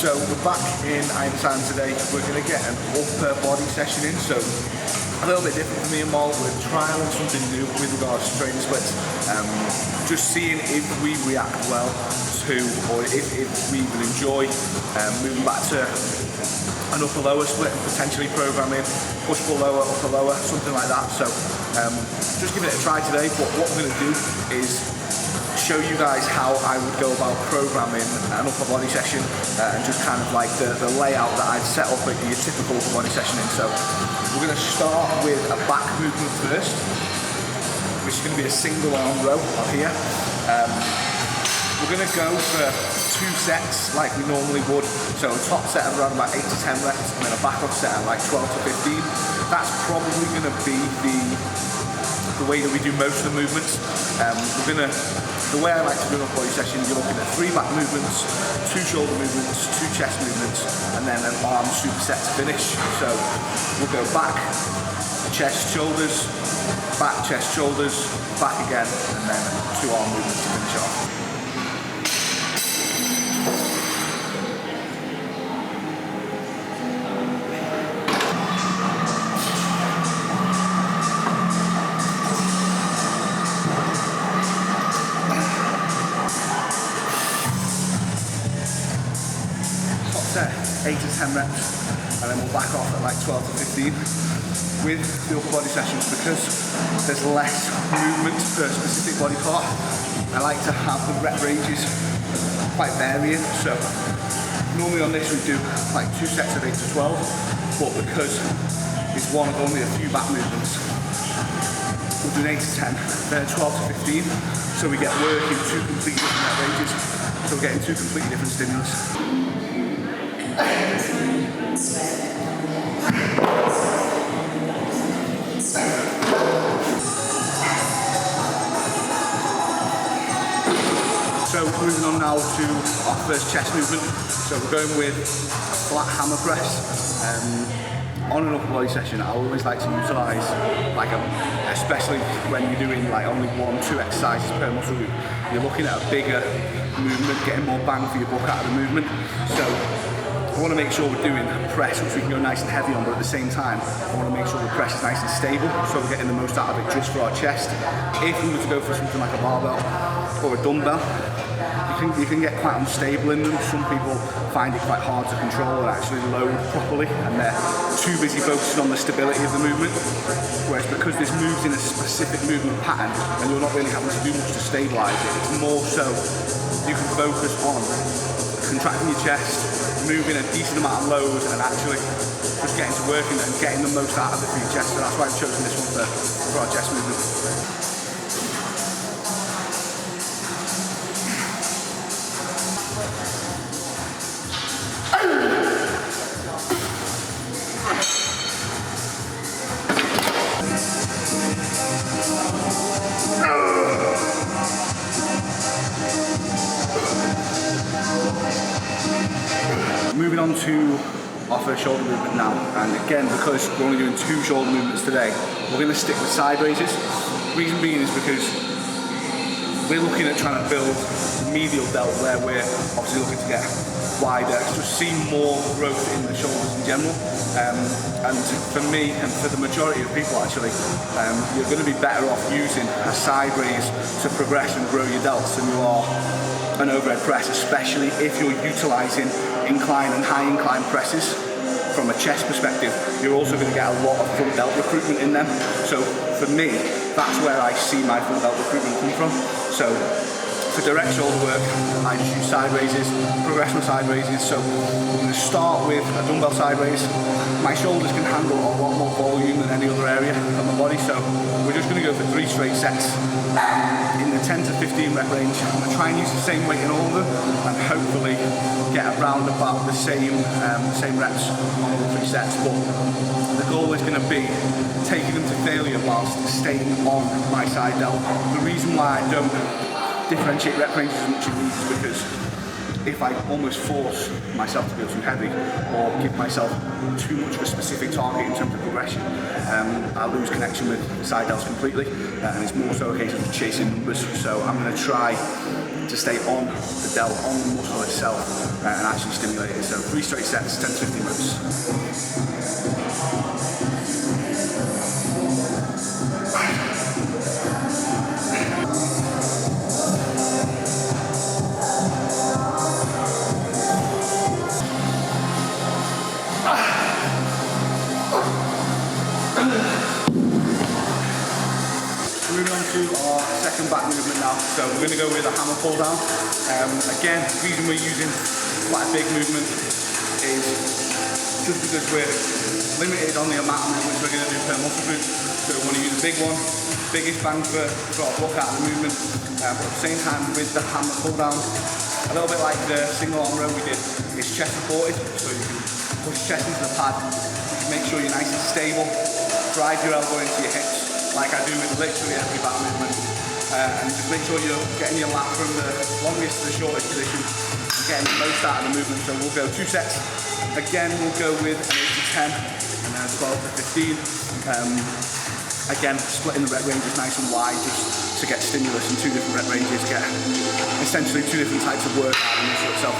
So we're back in Einstein today. We're going to get an upper body session in. So a little bit different for me and Mal. We're trialing something new with regards to training splits. Just seeing if we react well to, or if we even enjoy moving back to an upper lower split and potentially programming push pull lower, upper lower, something like that. So just giving it a try today. But what we're going to do is show you guys how I would go about programming an upper body session and just kind of like the layout that I'd set up at your typical upper body session in. So we're going to start with a back movement first, which is going to be a single arm row up here. We're going to go for 2 sets like we normally would. So a top set of around about 8 to 10 reps and then a back off set of like 12 to 15. That's probably going to be the way that we do most of the movements. The way I like to do an upper body session, you're looking at 3 back movements, 2 shoulder movements, 2 chest movements, and then an arm superset to finish. So we'll go back, chest, shoulders, back, chest, shoulders, back again, and then 2 arm movements to finish off. Set 8 to 10 reps, and then we'll back off at like 12 to 15 with the upper body sessions. Because there's less movement per specific body part, I like to have the rep ranges quite varying. So normally on this we do like 2 sets of 8 to 12, but because it's one of only a few back movements, we'll do 8 to 10, then 12 to 15, so we get work in 2 completely different rep ranges, so we're getting 2 completely different stimulus. So moving on now to our first chest movement. So we're going with a flat hammer press. On an upper body session, I always like to utilise, especially when you're doing like only 1-2 exercises per muscle group, you're looking at a bigger movement, getting more bang for your buck out of the movement. So I want to make sure we're doing a press which we can go nice and heavy on, but at the same time I want to make sure the press is nice and stable, so we're getting the most out of it just for our chest. If we were to go for something like a barbell or a dumbbell, you can get quite unstable in them. Some people find it quite hard to control and actually load properly, and they're too busy focusing on the stability of the movement. Whereas because this moves in a specific movement pattern and you're not really having to do much to stabilise it, it's more so you can focus on contracting your chest, moving a decent amount of load, and actually just getting to work and getting the most out of it for your chest. So that's why I've chosen this one for our chest movement. Moving on to our first shoulder movement now, and again, because we're only doing 2 shoulder movements today, we're going to stick with side raises. Reason being is because we're looking at trying to build the medial delt where we're obviously looking to get wider, just see more growth in the shoulders in general. And for me, and for the majority of people actually, you're going to be better off using a side raise to progress and grow your delts than you are an overhead press, especially if you're utilising incline and high incline presses. From a chest perspective, you're also going to get a lot of front delt recruitment in them. So for me, that's where I see my front delt recruitment come from. So for direct shoulder work, I just use side raises, progressional side raises. So we're going to start with a dumbbell side raise. My shoulders can handle a lot more volume than any other area of my body, so we're just going to go for 3 straight sets in the 10 to 15 rep range. I'm going to try and use the same weight in all of them, and hopefully get around about the same reps on all 3 sets. But the goal is going to be taking them to failure whilst staying on my side delt. The reason why I don't differentiate rep ranges as much as these is because if I almost force myself to go too heavy or give myself too much of a specific target in terms of progression, I lose connection with the side delts completely, and it's more so a case of chasing numbers. So I'm going to try to stay on the delt, on the muscle itself, and actually stimulate it. So 3 straight sets, 10 to 15 reps. Moving on to our second back movement now. So we're going to go with a hammer pull down. Again, the reason we're using quite a big movement is just because we're limited on the amount of movements we're going to do per muscle group. So we want to use a big one, biggest bang for our block out of the movement, but at the same time with the hammer pull down, a little bit like the single arm row we did, it's chest supported, so you can push chest into the pad, make sure you're nice and stable, drive your elbow into your hips, like I do with literally every back movement, and just make sure you're getting your lat from the longest to the shortest position, and getting the most out of the movement. So we'll go 2 sets. Again, we'll go with an 8 to 10 and then a 12 to 15. Again, splitting the rep ranges nice and wide just to get stimulus in 2 different rep ranges, get essentially 2 different types of work out of the muscle itself.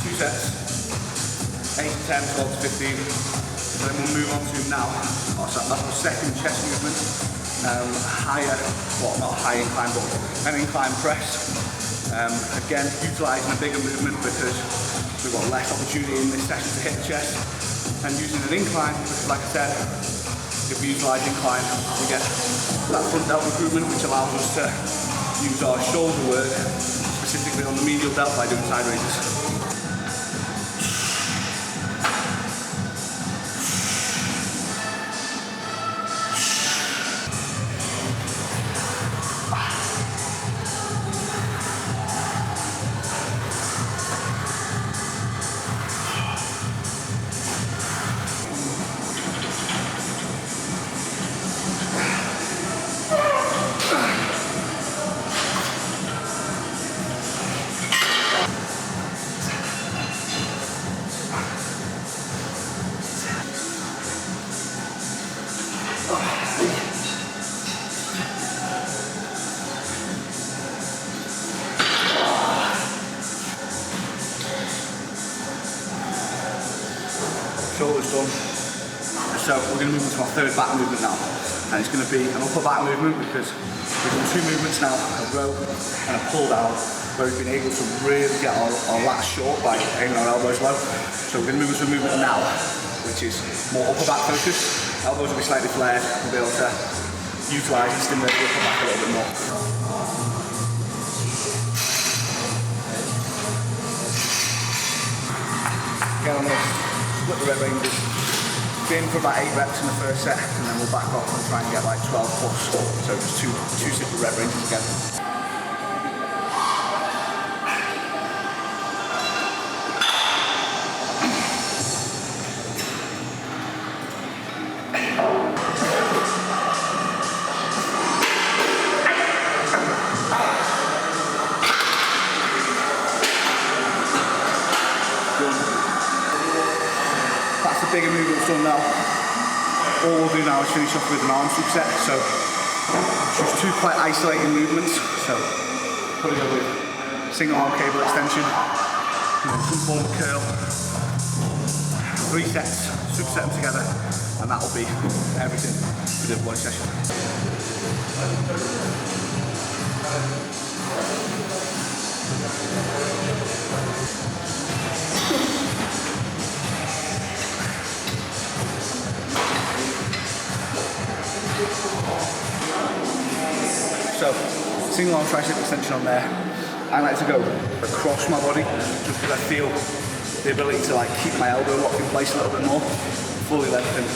2 sets, 8 to 10, 12 to 15. So then we'll move on to now, that's our second chest movement, higher, well not a high incline, but an incline press. Again, utilising a bigger movement because we've got less opportunity in this session to hit the chest. And using an incline, like I said, if we utilise incline, we get that front delt recruitment, which allows us to use our shoulder work, specifically on the medial delt by doing side raises. Shoulders done. So we're going to move on to our third back movement now, and it's going to be an upper back movement because we've done 2 movements now, a row and a pull down, where we've been able to really get our lats short by aiming our elbows low. So we're going to move into a movement now, which is more upper back focused. Elbows will be slightly flared, we'll be able to utilise and stimulate the upper back a little bit more. Again on this, split the rep ranges, in for about 8 reps in the first set, and then we'll back off and try and get like 12 plus. So just two separate rep ranges again. That's the bigger movements done now. All we'll do now is finish off with an arm superset. So just 2 quite isolating movements. So probably go with single arm cable extension, and then some form of curl. 3 sets, superset them together, and that'll be everything for the body session. So, single arm tricep extension on there. I like to go across my body just because I feel the ability to like keep my elbow locked in place a little bit more, fully lengthened.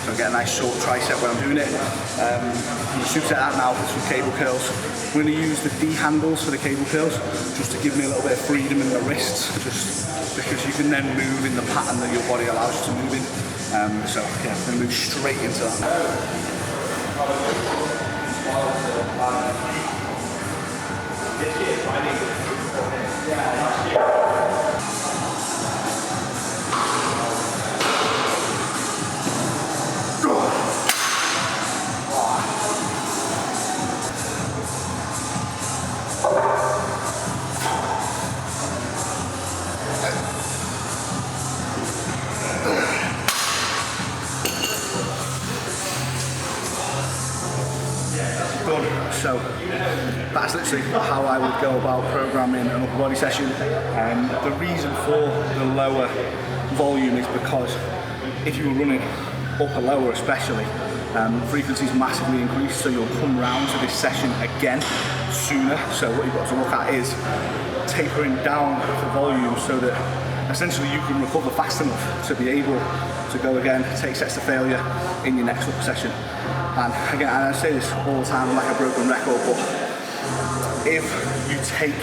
so I get a nice short tricep when I'm doing it. I'm going to superset that now with some cable curls. I'm going to use the D handles for the cable curls, just to give me a little bit of freedom in the wrists, just because you can then move in the pattern that your body allows you to move in. So yeah, I'm going to move straight into that. So that's literally how I would go about programming an upper body session. The reason for the lower volume is because if you were running upper lower especially, frequencies massively increase, so you'll come round to this session again sooner. So what you've got to look at is tapering down the volume so that essentially you can recover fast enough to be able to go again, take sets to failure in your next upper session. And again, I say this all the time like a broken record, but if you take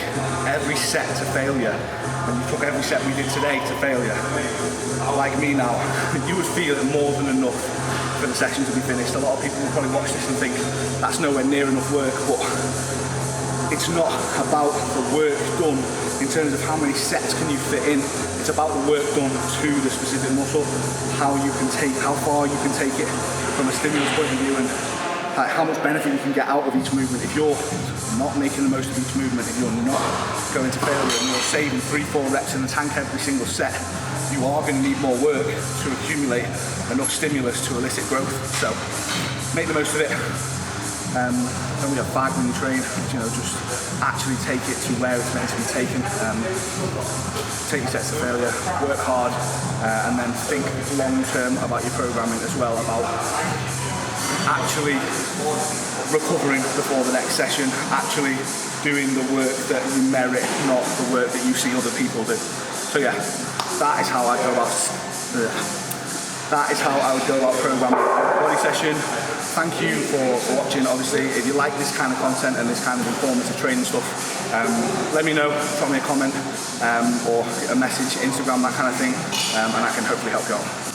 every set to failure, and you took every set we did today to failure, like me now, you would feel it more than enough for the session to be finished. A lot of people will probably watch this and think that's nowhere near enough work, but it's not about the work done in terms of how many sets can you fit in. It's about the work done to the specific muscle, how far you can take it from a stimulus point of view, and how much benefit you can get out of each movement. If you're not making the most of each movement, if you're not going to failure and you're saving 3-4 reps in the tank every single set, you are going to need more work to accumulate enough stimulus to elicit growth. So make the most of it. Then we have bag when you train, just actually take it to where it's meant to be taken. Take your sets to failure, work hard, and then think long term about your programming as well, about actually recovering before the next session, actually doing the work that you merit, not the work that you see other people do. So yeah, that is how I go about programming a body session. Thank you for watching. Obviously, if you like this kind of content and this kind of informative training stuff, let me know, drop me a comment or a message, Instagram, that kind of thing, and I can hopefully help you out.